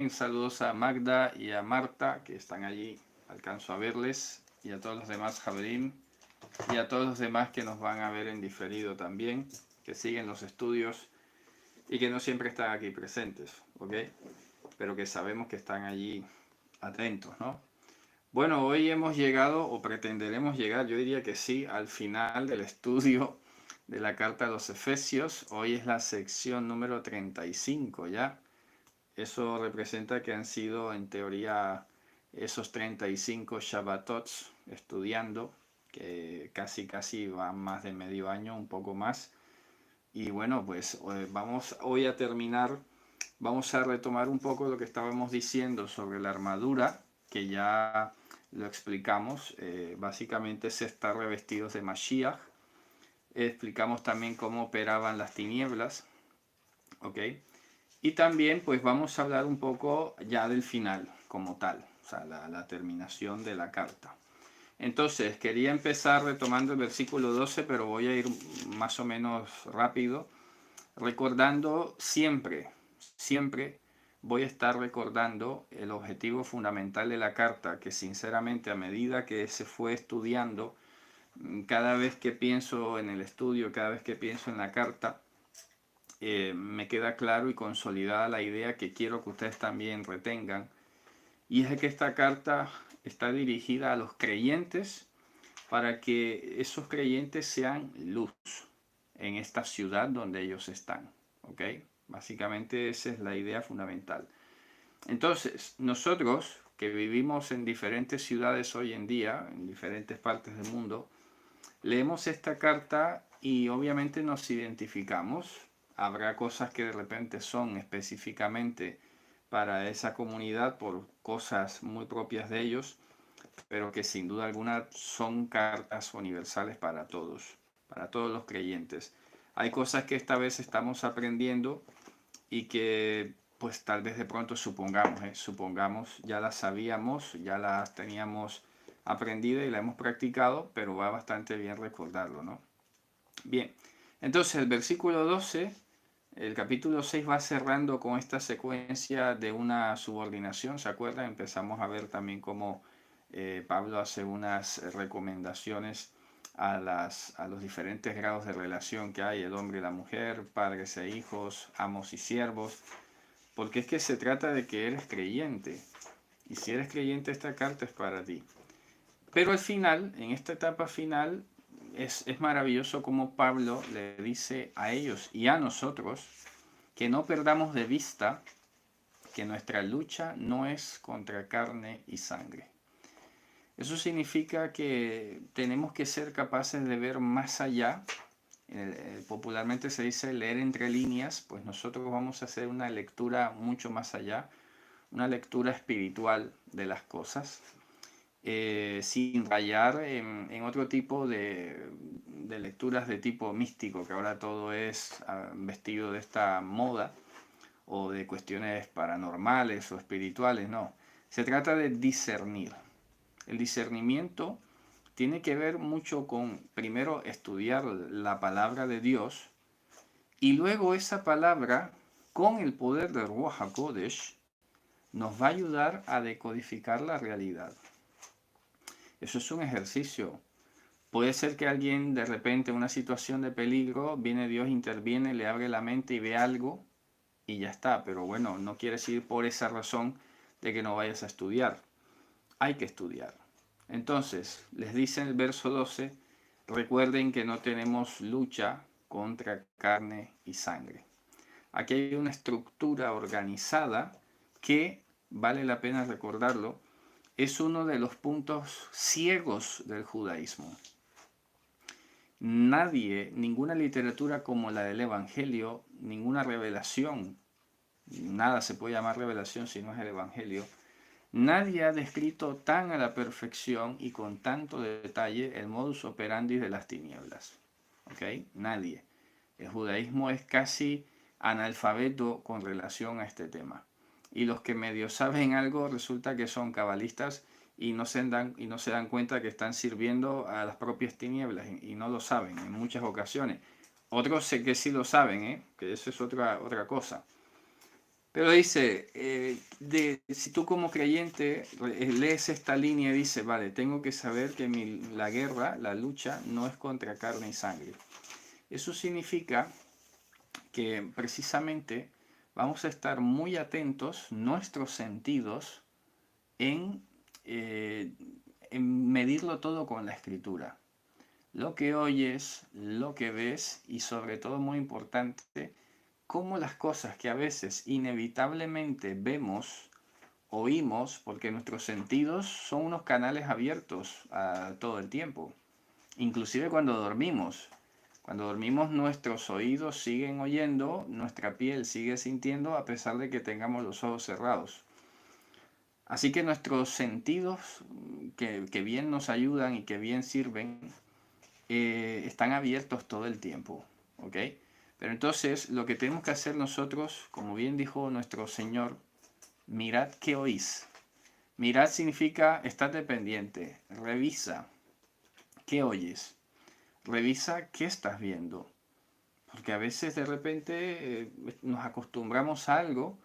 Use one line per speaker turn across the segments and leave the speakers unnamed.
Saludos a Magda y a Marta, que están allí, alcanzo a verles, y a todos los demás Javerín, y a todos los demás que nos van a ver en diferido también, que siguen los estudios y que no siempre están aquí presentes, ¿ok? Pero que sabemos que están allí atentos, ¿no? Bueno, hoy hemos llegado, o pretenderemos llegar, yo diría que sí, al final del estudio de la carta a los Efesios. Hoy es la sección número 35 ya. Eso representa que han sido, en teoría, esos 35 Shabbatots estudiando, que casi van más de medio año, un poco más. Y bueno, pues vamos hoy a terminar, vamos a retomar un poco lo que estábamos diciendo sobre la armadura, que ya lo explicamos. Básicamente es estar revestidos de Mashiach. Explicamos también cómo operaban las tinieblas, ¿ok? Y también pues vamos a hablar un poco ya del final como tal, o sea, la terminación de la carta. Entonces, quería empezar retomando el versículo 12, pero voy a ir más o menos rápido, recordando siempre voy a estar recordando el objetivo fundamental de la carta, que sinceramente a medida que se fue estudiando, cada vez que pienso en el estudio, cada vez que pienso en la carta, me queda claro y consolidada la idea que quiero que ustedes también retengan, y es que esta carta está dirigida a los creyentes para que esos creyentes sean luz en esta ciudad donde ellos están, ¿ok? Básicamente esa es la idea fundamental. Entonces, nosotros que vivimos en diferentes ciudades hoy en día, en diferentes partes del mundo, leemos esta carta y obviamente nos identificamos. Habrá cosas que de repente son específicamente para esa comunidad por cosas muy propias de ellos, pero que sin duda alguna son cartas universales para todos los creyentes. Hay cosas que esta vez estamos aprendiendo y que pues tal vez de pronto supongamos, ya las sabíamos, ya las teníamos aprendida y la hemos practicado, pero va bastante bien recordarlo, ¿no? Bien, entonces el versículo 12, el capítulo 6 va cerrando con esta secuencia de una subordinación, ¿se acuerdan? Empezamos a ver también cómo Pablo hace unas recomendaciones a los diferentes grados de relación que hay, el hombre y la mujer, padres e hijos, amos y siervos, porque es que se trata de que eres creyente, y si eres creyente esta carta es para ti. Pero al final, en esta etapa final, es maravilloso como Pablo le dice a ellos y a nosotros que no perdamos de vista que nuestra lucha no es contra carne y sangre. Eso significa que tenemos que ser capaces de ver más allá. Popularmente se dice leer entre líneas, pues nosotros vamos a hacer una lectura mucho más allá, una lectura espiritual de las cosas, sin rayar en otro tipo de lecturas de tipo místico, que ahora todo es vestido de esta moda, o de cuestiones paranormales o espirituales, no. Se trata de discernir. El discernimiento tiene que ver mucho con, primero, estudiar la palabra de Dios, y luego esa palabra, con el poder de Ruach HaKodesh, nos va a ayudar a decodificar la realidad. Eso es un ejercicio. Puede ser que alguien de repente en una situación de peligro, viene Dios, interviene, le abre la mente y ve algo y ya está. Pero bueno, no quiere decir por esa razón de que no vayas a estudiar. Hay que estudiar. Entonces, les dice en el verso 12, recuerden que no tenemos lucha contra carne y sangre. Aquí hay una estructura organizada que, vale la pena recordarlo, es uno de los puntos ciegos del judaísmo. Nadie, ninguna literatura como la del Evangelio, ninguna revelación, nada se puede llamar revelación si no es el Evangelio, nadie ha descrito tan a la perfección y con tanto detalle el modus operandi de las tinieblas. ¿Ok? Nadie. El judaísmo es casi analfabeto con relación a este tema. Y los que medio saben algo resulta que son cabalistas y no se dan cuenta que están sirviendo a las propias tinieblas y no lo saben en muchas ocasiones. Otros sé que sí lo saben, que eso es otra cosa. Pero dice, si tú como creyente lees esta línea y dice, vale, tengo que saber que la guerra, la lucha, no es contra carne y sangre. Eso significa que precisamente vamos a estar muy atentos, nuestros sentidos, en, eh, en medirlo todo con la escritura. Lo que oyes, lo que ves y sobre todo muy importante, cómo las cosas que a veces inevitablemente vemos, oímos, porque nuestros sentidos son unos canales abiertos a todo el tiempo, inclusive cuando dormimos. Cuando dormimos nuestros oídos siguen oyendo, nuestra piel sigue sintiendo a pesar de que tengamos los ojos cerrados. Así que nuestros sentidos que bien nos ayudan y que bien sirven, están abiertos todo el tiempo, ¿ok? Pero entonces lo que tenemos que hacer nosotros, como bien dijo nuestro Señor, mirad qué oís. Mirad significa estate pendiente, revisa qué oyes, revisa qué estás viendo. Porque a veces de repente nos acostumbramos a algo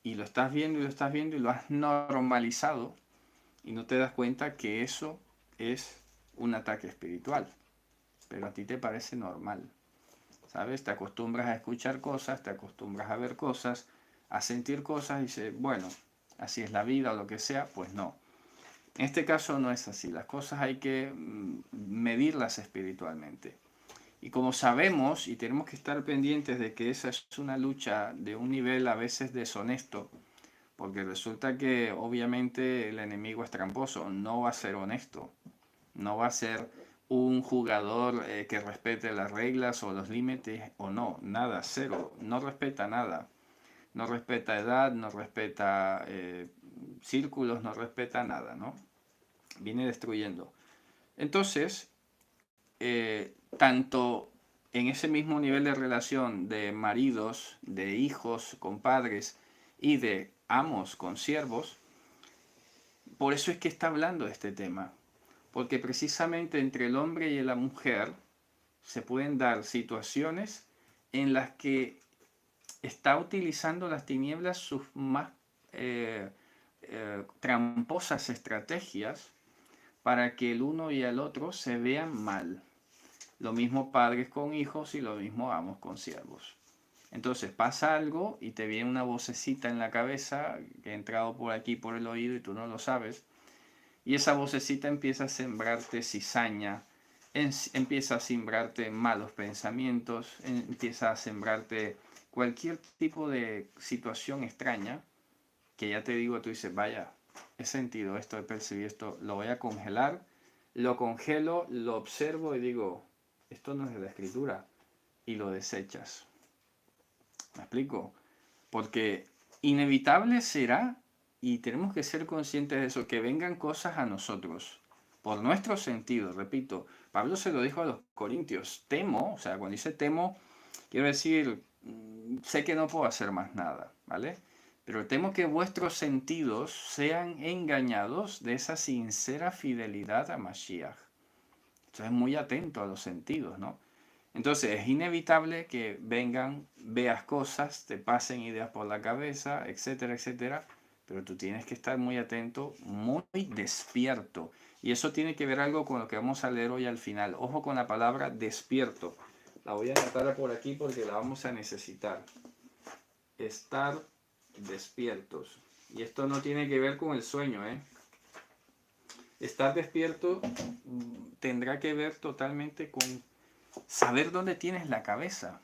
y lo estás viendo y lo estás viendo y lo has normalizado y no te das cuenta que eso es un ataque espiritual. Pero a ti te parece normal. ¿Sabes? Te acostumbras a escuchar cosas, te acostumbras a ver cosas, a sentir cosas y dices, bueno, así es la vida o lo que sea, pues no. En este caso no es así, las cosas hay que medirlas espiritualmente. Y como sabemos y tenemos que estar pendientes de que esa es una lucha de un nivel a veces deshonesto, porque resulta que obviamente el enemigo es tramposo, no va a ser honesto, no va a ser un jugador que respete las reglas o los límites o no, nada, cero, no respeta nada, no respeta edad, no respeta círculos, no respeta nada, ¿no? Viene destruyendo. Entonces, tanto en ese mismo nivel de relación de maridos, de hijos con padres y de amos con siervos, por eso es que está hablando de este tema, porque precisamente entre el hombre y la mujer se pueden dar situaciones en las que está utilizando las tinieblas sus más tramposas estrategias para que el uno y el otro se vean mal. Lo mismo padres con hijos y lo mismo amos con siervos. Entonces pasa algo y te viene una vocecita en la cabeza que ha entrado por aquí por el oído y tú no lo sabes. Y esa vocecita empieza a sembrarte cizaña, empieza a sembrarte malos pensamientos, empieza a sembrarte cualquier tipo de situación extraña que ya te digo, tú dices, vaya, he sentido esto, he percibido esto, lo voy a congelar, lo congelo, lo observo y digo, esto no es de la escritura, y lo desechas. ¿Me explico? Porque inevitable será, y tenemos que ser conscientes de eso, que vengan cosas a nosotros, por nuestro sentido, repito. Pablo se lo dijo a los corintios, temo, o sea, cuando dice temo, quiero decir, sé que no puedo hacer más nada, ¿vale? Pero temo que vuestros sentidos sean engañados de esa sincera fidelidad a Mashiach. Entonces, muy atento a los sentidos, ¿no? Entonces es inevitable que vengan, veas cosas, te pasen ideas por la cabeza, etcétera, etcétera, pero tú tienes que estar muy atento, muy despierto. Y eso tiene que ver algo con lo que vamos a leer hoy al final. Ojo con la palabra despierto. La voy a anotar por aquí porque la vamos a necesitar. Estar despiertos. Y esto no tiene que ver con el sueño, ¿eh? Estar despierto tendrá que ver totalmente con saber dónde tienes la cabeza.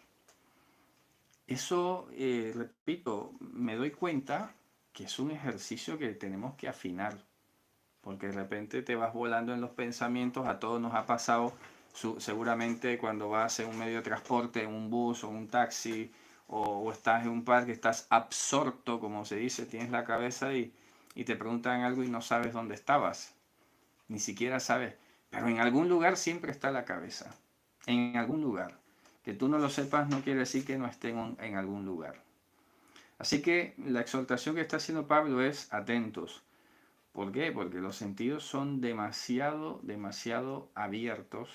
Eso, repito, me doy cuenta que es un ejercicio que tenemos que afinar, porque de repente te vas volando en los pensamientos, a todos nos ha pasado, seguramente cuando vas en un medio de transporte, en un bus o un taxi, o estás en un parque, estás absorto, como se dice, tienes la cabeza y te preguntan algo y no sabes dónde estabas, ni siquiera sabes, pero en algún lugar siempre está la cabeza, en algún lugar. Que tú no lo sepas no quiere decir que no esté en algún lugar. Así que la exhortación que está haciendo Pablo es atentos. ¿Por qué? Porque los sentidos son demasiado, demasiado abiertos.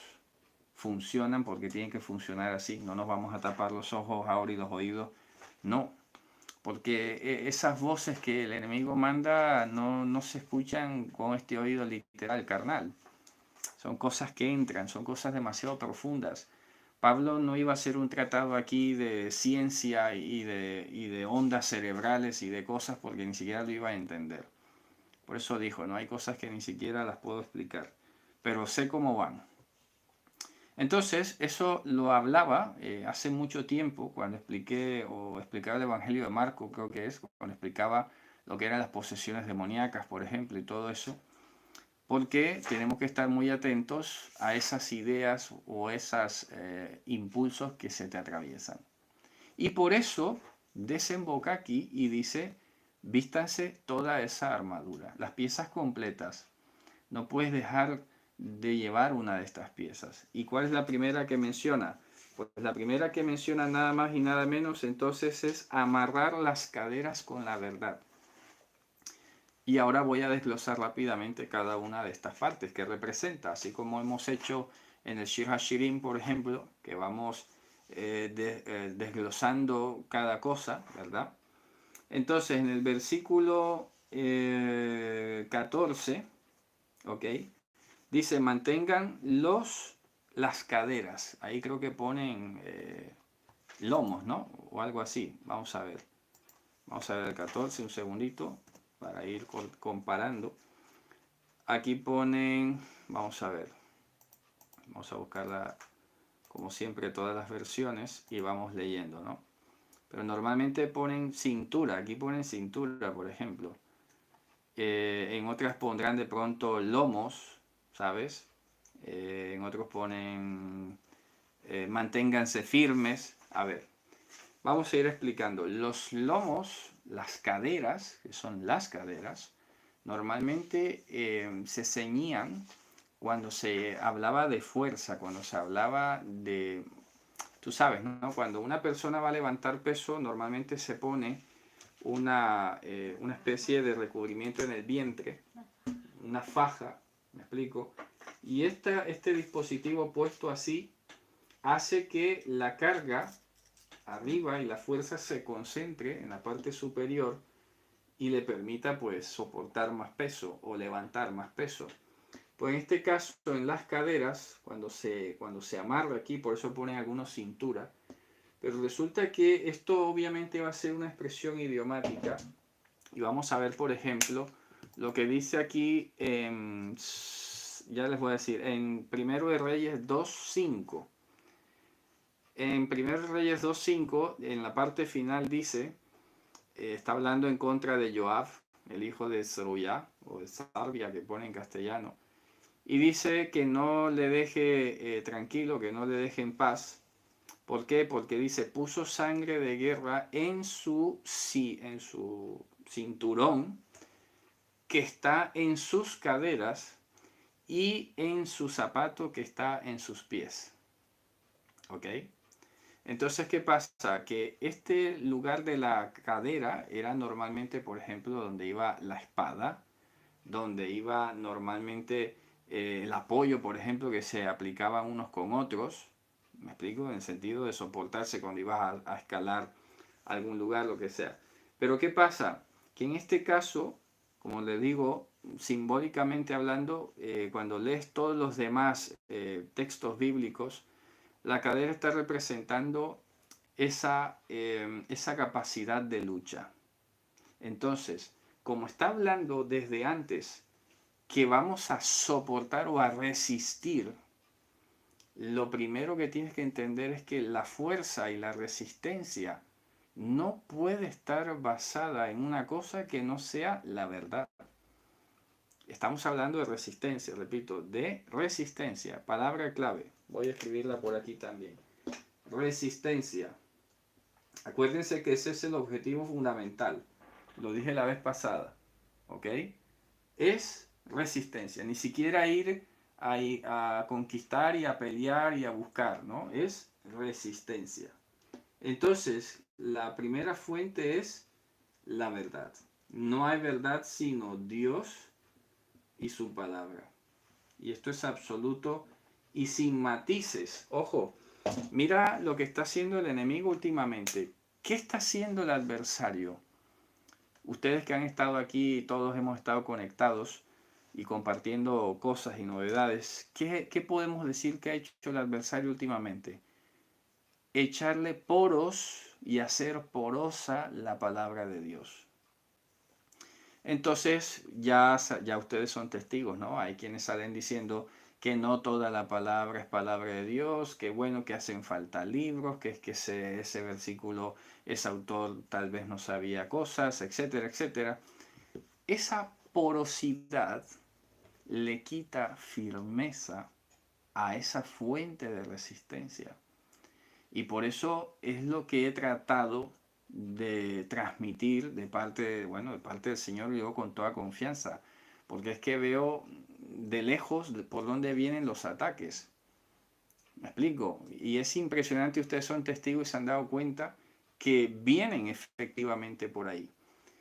Funcionan porque tienen que funcionar así. No nos vamos a tapar los ojos ahora y los oídos. No. porque esas voces que el enemigo manda no se escuchan con este oído literal, carnal. Son cosas que entran, son cosas demasiado profundas. Pablo no iba a hacer un tratado aquí de ciencia y de ondas cerebrales y de cosas porque ni siquiera lo iba a entender. Por eso dijo, no hay cosas que ni siquiera las puedo explicar, pero sé cómo van. Entonces, eso lo hablaba hace mucho tiempo, cuando explicaba el Evangelio de Marco, creo que es, cuando explicaba lo que eran las posesiones demoníacas, por ejemplo, y todo eso, porque tenemos que estar muy atentos a esas ideas o esos impulsos que se te atraviesan. Y por eso desemboca aquí y dice, vístanse toda esa armadura, las piezas completas. No puedes dejar de llevar una de estas piezas. ¿Y cuál es la primera que menciona? Pues la primera que menciona nada más y nada menos entonces es amarrar las caderas con la verdad. Y ahora voy a desglosar rápidamente cada una de estas partes que representa, así como hemos hecho en el Shir HaShirim, por ejemplo, que vamos desglosando cada cosa, ¿verdad? Entonces, en el versículo 14, ¿ok? Dice, mantengan las caderas. Ahí creo que ponen lomos, ¿no? O algo así. Vamos a ver. Vamos a ver el 14, un segundito, para ir comparando. Aquí ponen, vamos a ver. Vamos a buscarla, como siempre, todas las versiones y vamos leyendo, ¿no? Pero normalmente ponen cintura. Aquí ponen cintura, por ejemplo. En otras pondrán de pronto lomos, ¿sabes? En otros ponen manténganse firmes. A ver, vamos a ir explicando. Los lomos, las caderas, que son las caderas, normalmente se ceñían cuando se hablaba de fuerza, cuando se hablaba de, tú sabes, ¿no? Cuando una persona va a levantar peso, normalmente se pone una especie de recubrimiento en el vientre, una faja, me explico, y este dispositivo puesto así hace que la carga arriba y la fuerza se concentre en la parte superior y le permita pues soportar más peso o levantar más peso. Pues en este caso en las caderas, cuando se amarra aquí, por eso ponen algunos cintura, pero resulta que esto obviamente va a ser una expresión idiomática y vamos a ver por ejemplo lo que dice aquí ya les voy a decir, en 1 de Reyes 2.5. En 1 Reyes 2.5, en la parte final dice, está hablando en contra de Joab, el hijo de Zeruiah, o de Sarbia, que pone en castellano, y dice que no le deje tranquilo, que no le deje en paz. ¿Por qué? Porque dice, puso sangre de guerra en su cinturón, que está en sus caderas, y en su zapato que está en sus pies. ¿Ok? Entonces, ¿qué pasa? Que este lugar de la cadera era normalmente, por ejemplo, donde iba la espada, donde iba normalmente el apoyo, por ejemplo, que se aplicaban unos con otros. ¿Me explico? En el sentido de soportarse cuando ibas a escalar algún lugar, lo que sea. Pero ¿qué pasa? Que en este caso, como le digo, simbólicamente hablando, cuando lees todos los demás textos bíblicos, la cadera está representando esa capacidad de lucha. Entonces, como está hablando desde antes que vamos a soportar o a resistir, lo primero que tienes que entender es que la fuerza y la resistencia no puede estar basada en una cosa que no sea la verdad. Estamos hablando de resistencia, repito, de resistencia, palabra clave. Voy a escribirla por aquí también. Resistencia. Acuérdense que ese es el objetivo fundamental. Lo dije la vez pasada. ¿Ok? Es resistencia. Ni siquiera ir a conquistar y a pelear y a buscar, ¿no? Es resistencia. Entonces, la primera fuente es la verdad. No hay verdad sino Dios y su palabra. Y esto es absoluto y sin matices. Ojo, mira lo que está haciendo el enemigo últimamente. ¿Qué está haciendo el adversario? Ustedes que han estado aquí, todos hemos estado conectados y compartiendo cosas y novedades, ¿qué podemos decir que ha hecho el adversario últimamente? Echarle poros y hacer porosa la palabra de Dios. Entonces ya ustedes son testigos, ¿no? Hay quienes salen diciendo que no toda la palabra es palabra de Dios, que bueno, que hacen falta libros, que es que ese versículo, ese autor tal vez no sabía cosas, etcétera, etcétera. Esa porosidad le quita firmeza a esa fuente de resistencia. Y por eso es lo que he tratado de transmitir de parte, bueno, de parte del Señor, yo con toda confianza, porque es que veo de lejos por dónde vienen los ataques. ¿Me explico? Y es impresionante, ustedes son testigos y se han dado cuenta que vienen efectivamente por ahí.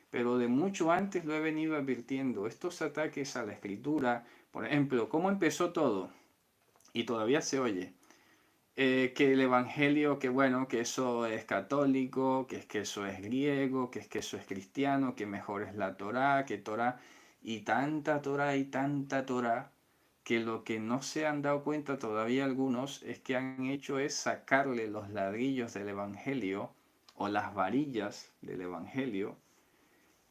Pero de mucho antes lo he venido advirtiendo. Estos ataques a la escritura, por ejemplo, ¿cómo empezó todo? Y todavía se oye que el evangelio, que bueno, que eso es católico, que es que eso es griego, que es que eso es cristiano, que mejor es la Torá, que Torá, y tanta Torá, que lo que no se han dado cuenta todavía algunos es que han hecho es sacarle los ladrillos del evangelio o las varillas del evangelio,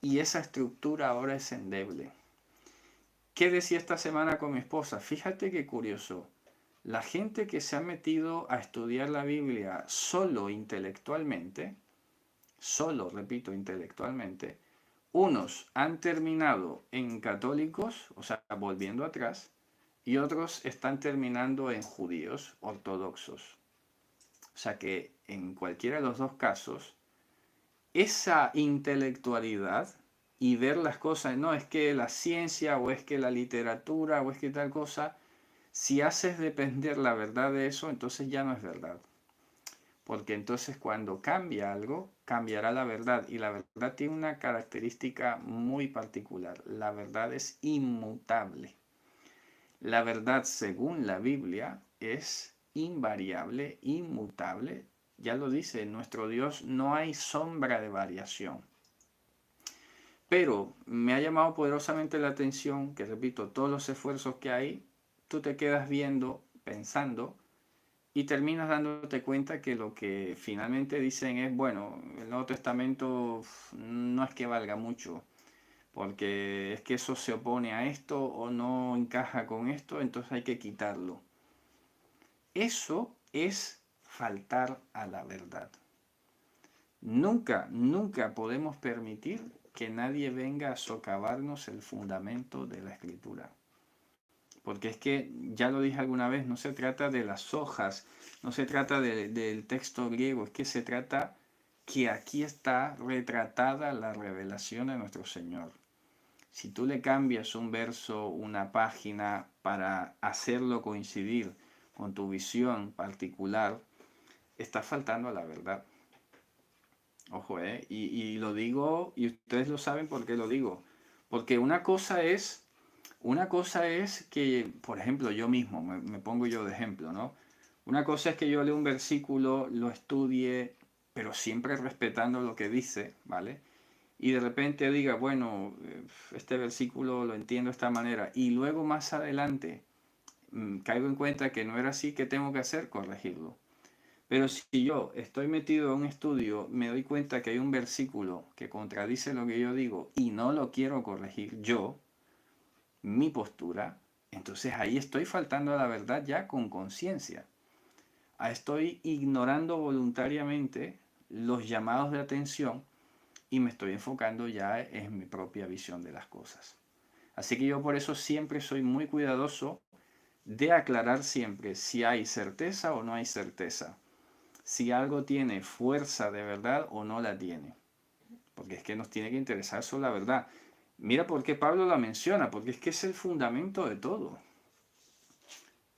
y esa estructura ahora es endeble. ¿Qué decía esta semana con mi esposa? Fíjate qué curioso. La gente que se ha metido a estudiar la Biblia solo intelectualmente, solo, repito, intelectualmente, unos han terminado en católicos, o sea, volviendo atrás, y otros están terminando en judíos ortodoxos. O sea que en cualquiera de los dos casos, esa intelectualidad y ver las cosas, no es que la ciencia o es que la literatura o es que tal cosa, si haces depender la verdad de eso, entonces ya no es verdad. Porque entonces cuando cambia algo, cambiará la verdad. Y la verdad tiene una característica muy particular. La verdad es inmutable. La verdad, según la Biblia, es invariable, inmutable. Ya lo dice, en nuestro Dios no hay sombra de variación. Pero me ha llamado poderosamente la atención que, repito, todos los esfuerzos que hay, tú te quedas viendo, pensando, y terminas dándote cuenta que lo que finalmente dicen es, bueno, el Nuevo Testamento no es que valga mucho, porque es que eso se opone a esto o no encaja con esto, entonces hay que quitarlo. Eso es faltar a la verdad. Nunca, nunca podemos permitir que nadie venga a socavarnos el fundamento de la escritura. Porque es que, ya lo dije alguna vez, no se trata de las hojas, no se trata del texto griego, es que se trata que aquí está retratada la revelación de nuestro Señor. Si tú le cambias un verso, una página, para hacerlo coincidir con tu visión particular, está faltando a la verdad. Ojo, y lo digo, y ustedes lo saben por qué lo digo. Porque una cosa es que, por ejemplo, yo mismo, me pongo yo de ejemplo, ¿no? Una cosa es que yo leo un versículo, lo estudie, pero siempre respetando lo que dice, ¿vale? Y de repente diga, bueno, este versículo lo entiendo de esta manera, y luego más adelante caigo en cuenta que no era así, ¿qué tengo que hacer? Corregirlo. Pero si yo estoy metido en un estudio, me doy cuenta que hay un versículo que contradice lo que yo digo y no lo quiero corregir yo, mi postura, entonces ahí estoy faltando a la verdad ya con conciencia. Estoy ignorando voluntariamente los llamados de atención y me estoy enfocando ya en mi propia visión de las cosas. Así que yo por eso siempre soy muy cuidadoso de aclarar siempre si hay certeza o no hay certeza, si algo tiene fuerza de verdad o no la tiene. Porque es que nos tiene que interesar solo la verdad. Mira por qué Pablo la menciona, porque es que es el fundamento de todo.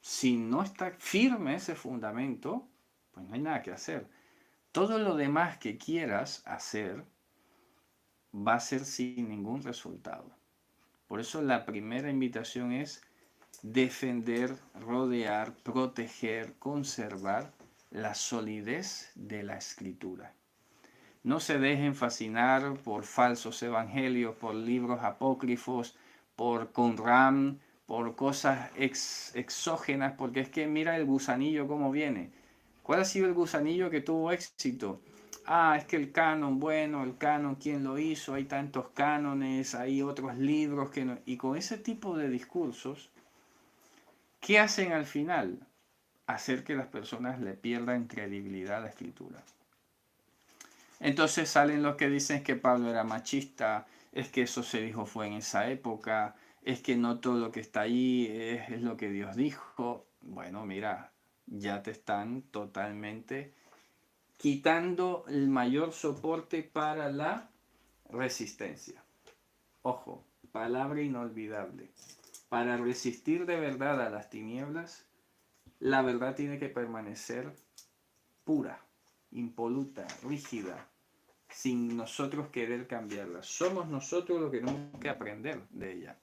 Si no está firme ese fundamento, pues no hay nada que hacer. Todo lo demás que quieras hacer va a ser sin ningún resultado. Por eso la primera invitación es defender, rodear, proteger, conservar la solidez de la escritura. No se dejen fascinar por falsos evangelios, por libros apócrifos, por Qumran, por cosas exógenas, porque es que mira el gusanillo cómo viene. ¿Cuál ha sido el gusanillo que tuvo éxito? Ah, es que el canon, bueno, el canon, ¿quién lo hizo? Hay tantos cánones, hay otros libros que no... Y con ese tipo de discursos, ¿qué hacen al final? Hacer que las personas le pierdan credibilidad a la escritura. Entonces salen los que dicen que Pablo era machista, es que eso se dijo fue en esa época, es que no todo lo que está ahí es lo que Dios dijo. Bueno, mira, ya te están totalmente quitando el mayor soporte para la resistencia. Ojo, palabra inolvidable. Para resistir de verdad a las tinieblas, la verdad tiene que permanecer pura, impoluta, rígida, sin nosotros querer cambiarla. Somos nosotros los que tenemos que aprender de ella.